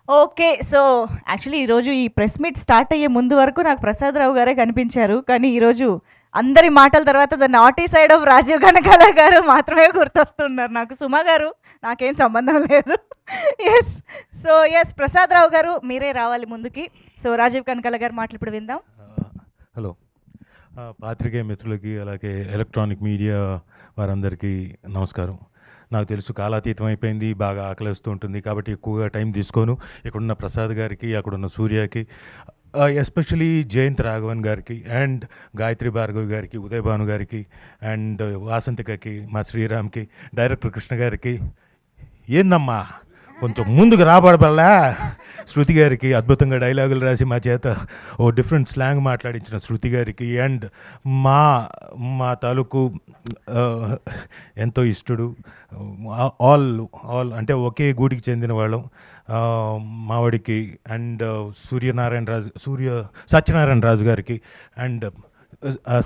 Okay. So, actually ఈరోజు ఈ press meet start అయ్యే ముందు వరకు నాకు ప్రసాదరావు గారే కనిపించారు. కానీ ఈరోజు అందరి మాటల తర్వాత the naughty side of Rajeev Kanakala గారు మాత్రమే గుర్తొస్తున్నారు నాకు. సుమ గారు నాకేం సంబంధం లేదు. యెస్. సో, యెస్ ప్రసాదరావు గారు మీరే రావాలి ముందుకి. సో, రాజీవ్ కనకాల గారి మాటలు ఇప్పుడు విందాం. హలో. పాత్రికేయ మిత్రులకి అలాగే ఎలక్ట్రానిక్ మీడియా వారందరికీ నమస్కారం. నాకు తెలుసు కాలాతీతం అయిపోయింది, బాగా ఆకలిస్తూ ఉంటుంది, కాబట్టి ఎక్కువగా టైం తీసుకోను. ఇక్కడున్న ప్రసాద్ గారికి, అక్కడున్న సూర్యకి, ఎస్పెషలీ జయంత్ రాఘవన్ గారికి అండ్ గాయత్రి భార్గవి గారికి, ఉదయ్ భాను గారికి అండ్ వాసంతికకి, మా శ్రీరామ్కి, డైరెక్టర్ కృష్ణ గారికి, ఏందమ్మా కొంచెం ముందుకు రాబడబల్లా, శృతి గారికి అద్భుతంగా డైలాగులు రాసి మా చేత ఓ డిఫరెంట్ స్లాంగ్ మాట్లాడించిన శృతి గారికి అండ్ మా మా తాలూకు ఎంతో ఇష్టడు, ఆల్ ఆల్ అంటే ఒకే గూటికి చెందిన వాళ్ళం, మావాడికి అండ్ సత్యనారాయణ రాజు గారికి అండ్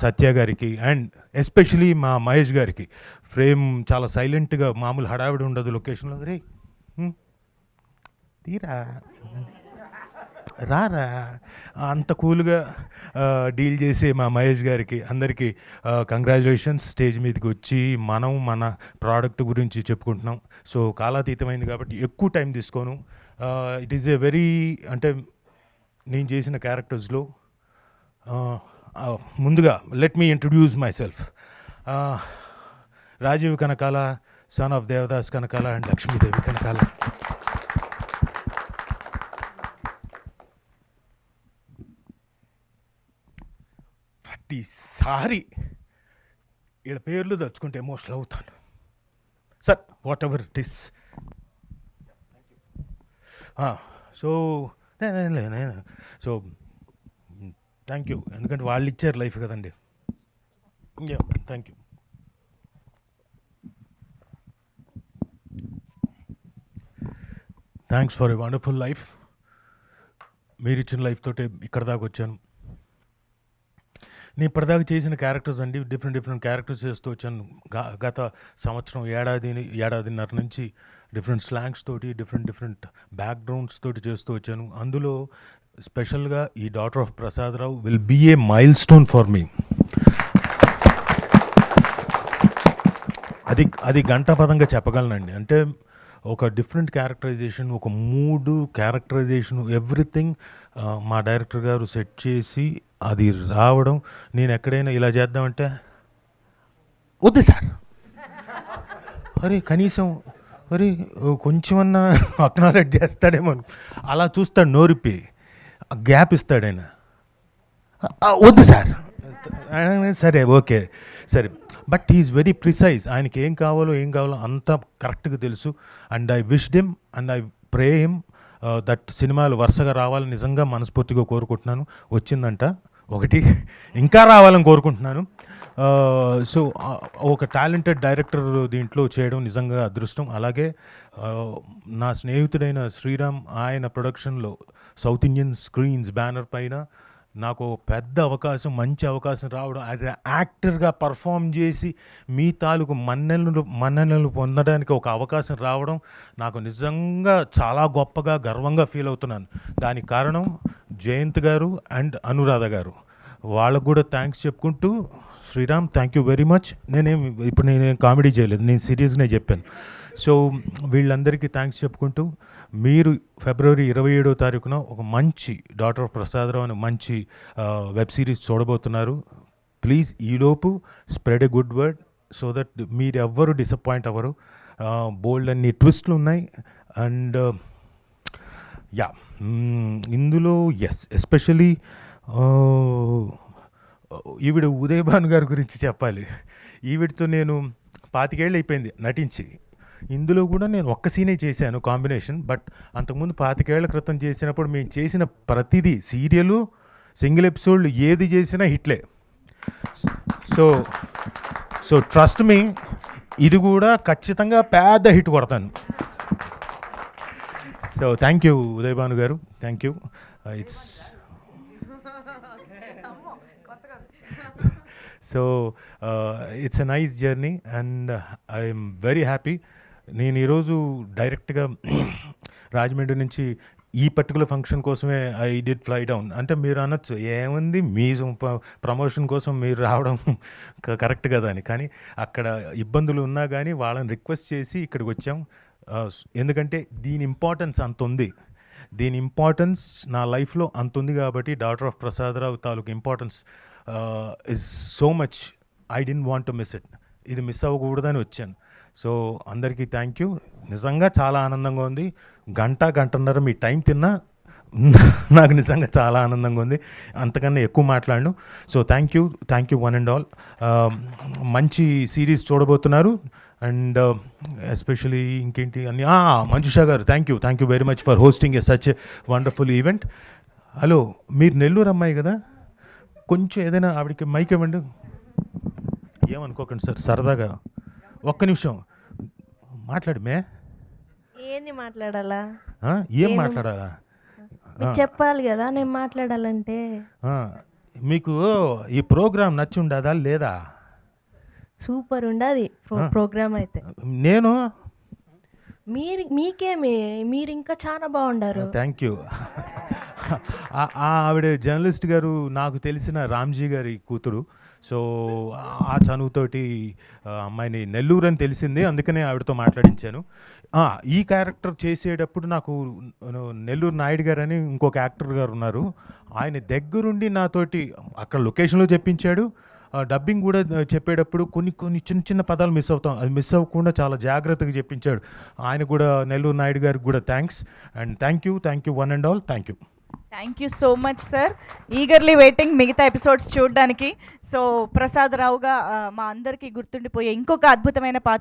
సత్య గారికి అండ్ ఎస్పెషలీ మా మహేష్ గారికి. ఫ్రేమ్ చాలా సైలెంట్గా, మామూలు హడావిడి ఉండదు లొకేషన్లో, రే తీరా రారా అంత కూల్గా డీల్ చేసే మా మహేష్ గారికి అందరికీ కంగ్రాచులేషన్స్. స్టేజ్ మీదకి వచ్చి మనం మన ప్రోడక్ట్ గురించి చెప్పుకుంటున్నాం. సో కాలాతీతమైంది కాబట్టి ఎక్కువ టైం తీసుకోను. ఇట్ ఈస్ ఏ వెరీ, అంటే నేను చేసిన క్యారెక్టర్స్లో ముందుగా let me introduce myself. Rajeev Kanakala, son of Devadas Kanakala and Lakshmidevi Kanakala. ప్రతిసారి వీళ్ళ పేర్లు తలుచుకుంటే ఎమోషనల్ అవుతాను sir, whatever it is. So so thank you, ఎందుకంటే వాళ్ళు ఇచ్చారు లైఫ్ కదండి. Thank you. Thanks for a wonderful life. మీరు ఇచ్చిన లైఫ్ తోటే ఇక్కడ దాకా వచ్చాను. నేను ఇప్పటిదాకా చేసిన క్యారెక్టర్స్ అండి, డిఫరెంట్ క్యారెక్టర్స్ చేస్తూ వచ్చాను. గత సంవత్సరం ఏడాదిన్నర నుంచి డిఫరెంట్ స్లాంగ్స్ తోటి, డిఫరెంట్ బ్యాక్గ్రౌండ్స్ తోటి చేస్తూ వచ్చాను. అందులో స్పెషల్గా ఈ daughter of Prasadarao will be a milestone for me. అది గంటాపదంగా చెప్పగలనండి. అంటే ఒక డిఫరెంట్ క్యారెక్టరైజేషన్, ఒక మూడు క్యారెక్టరైజేషన్, ఎవ్రీథింగ్ మా డైరెక్టర్ గారు సెట్ చేసి అది రావడం. నేను ఎక్కడైనా ఇలా చేద్దామంటే వద్దు సార్, అరే కనీసం అరే కొంచెమన్నా అక్నాలెడ్జ్ చేస్తాడేమో, అలా చూస్తాడు నోరిపి, గ్యాప్ ఇస్తాడు ఆయన, వద్దు సార్, సరే ఓకే సరే. But he's very precise. ఆయనకి ఏం కావాలో అంతా కరెక్ట్గా తెలుసు. And I wished him and I pray him that సినిమాలు వరుసగా రావాలని నిజంగా మనస్ఫూర్తిగా కోరుకుంటున్నాను. వచ్చిందంట ఒకటి, ఇంకా రావాలని కోరుకుంటున్నాను. సో ఒక టాలెంటెడ్ డైరెక్టర్ దీంట్లో చేయడం నిజంగా అదృష్టం. అలాగే నా స్నేహితుడైన శ్రీరామ్, ఆయన ప్రొడక్షన్లో సౌత్ ఇండియన్ స్క్రీన్స్ బ్యానర్ పైన నాకు పెద్ద అవకాశం, మంచి అవకాశం రావడం, యాజ్ ఎ యాక్టర్గా పర్ఫామ్ చేసి మీ తాలూకు మన్ననలు పొందడానికి ఒక అవకాశం రావడం నాకు నిజంగా చాలా గొప్పగా, గర్వంగా ఫీల్ అవుతున్నాను. దానికి కారణం జయంత్ గారు అండ్ అనురాధ గారు. వాళ్ళకు కూడా థ్యాంక్స్ చెప్పుకుంటూ, Sriram thank you very much. నేనేం కామెడీ చేయలేదు, నేను సీరియస్గానే చెప్పాను. సో వీళ్ళందరికీ థ్యాంక్స్ చెప్పుకుంటూ, మీరు ఫిబ్రవరి 27వ తారీఖున ఒక మంచి డాటర్ ఆఫ్ ప్రసాదరావు అనే మంచి వెబ్ సిరీస్ చూడబోతున్నారు. ప్లీజ్ ఈలోపు spread a good word so that మీరు ఎవ్వరు డిసప్పాయింట్ అవ్వరు. బోల్డ్ అన్ని ట్విస్ట్లు ఉన్నాయి. అండ్ యా, ఇందులో ఎస్పెషలీ ఈవిడ ఉదయ్ భాను గారి గురించి చెప్పాలి. ఈవిడతో నేను 25 ఏళ్ళు అయిపోయింది నటించి. ఇందులో కూడా నేను ఒక్క సీనే చేశాను కాంబినేషన్. బట్ అంతకుముందు 25 ఏళ్ల క్రితం చేసినప్పుడు మేము చేసిన ప్రతిదీ సీరియలు, సింగిల్ ఎపిసోడ్లు ఏది చేసినా హిట్లే. సో ట్రస్ట్ మీ, ఇది కూడా ఖచ్చితంగా పెద్ద హిట్ కొడతాను. So thank you Uday Bhanu గారు, thank you. It's so it's a nice journey and I'm very happy. నేను ఈరోజు డైరెక్ట్గా రాజమండ్రి నుంచి ఈ పర్టికులర్ ఫంక్షన్ కోసమే ఐ డిడ్ ఫ్లై డౌన్ అంటే మీరు అనొచ్చు ఏముంది మీ ప్రమోషన్ కోసం మీరు రావడం కరెక్ట్ కదా అని. కానీ అక్కడ ఇబ్బందులు ఉన్నా కానీ వాళ్ళని రిక్వెస్ట్ చేసి ఇక్కడికి వచ్చాం. ఎందుకంటే దీని ఇంపార్టెన్స్ అంత ఉంది, దీని ఇంపార్టెన్స్ నా లైఫ్లో అంత ఉంది కాబట్టి డాటర్ ఆఫ్ ప్రసాదరావు తాలూకు importance is so much. I don't want to miss it. ఇది మిస్ అవ్వకూడదని వచ్చాను. సో అందరికీ థ్యాంక్ యూ. నిజంగా చాలా ఆనందంగా ఉంది. గంటన్నర మీ టైం తిన్నా నాకు నిజంగా చాలా ఆనందంగా ఉంది. అంతకన్నా ఎక్కువ మాట్లాడను. So thank you one and all. మంచి సిరీస్ చూడబోతున్నారు. అండ్ ఎస్పెషలీ ఇంకేంటి అన్ని మంజుషా గారు thank you very much for hosting a such a wonderful event. Hello, మీరు నెల్లూరు అమ్మాయి కదా, కొంచెం ఏదైనా ఆవిడకి మైక్ ఇవ్వండి. ఏమనుకోకండి సార్, సరదాగా ఒక్క నిమిషం మాట్లాడి మే. ఏంది మాట్లాడాలా? ఏం మాట్లాడాలా మీకు చెప్పాలి కదా నేను మాట్లాడాలంటే. మీకు ఈ ప్రోగ్రామ్ నచ్చి ఉండదా లేదా? సూపర్ ఉండదు ప్రోగ్రామ్ అయితే. నేను మీకేమి, మీరు ఇంకా చాలా బాగుండారు. Thank you. ఆవిడ జర్నలిస్ట్ గారు, నాకు తెలిసిన రామ్జీ గారి కూతురు. సో ఆ చనువుతోటి అమ్మాయిని నెల్లూరు అని తెలిసింది, అందుకనే ఆవిడతో మాట్లాడించాను. ఈ క్యారెక్టర్ చేసేటప్పుడు నాకు నెల్లూరు నాయుడు గారు అని ఇంకొక యాక్టర్ గారు ఉన్నారు, ఆయన దగ్గరుండి నాతోటి అక్కడ లొకేషన్లో చెప్పించాడు. డబ్బింగ్ కూడా చెప్పేటప్పుడు కొన్ని చిన్న పదాలు మిస్ అవుతాం, అది మిస్ అవ్వకుండా చాలా జాగ్రత్తగా చెప్పించాడు. ఆయన కూడా, నెల్లూరు నాయుడు గారికి కూడా thanks. And thank you one and all. Thank you so much sir. Eagerly waiting మిగతా ఎపిసోడ్స్ చూడడానికి. సో ప్రసాద్ రావుగా మా అందరికీ గుర్తుండిపోయే ఇంకొక అద్భుతమైన పాత్ర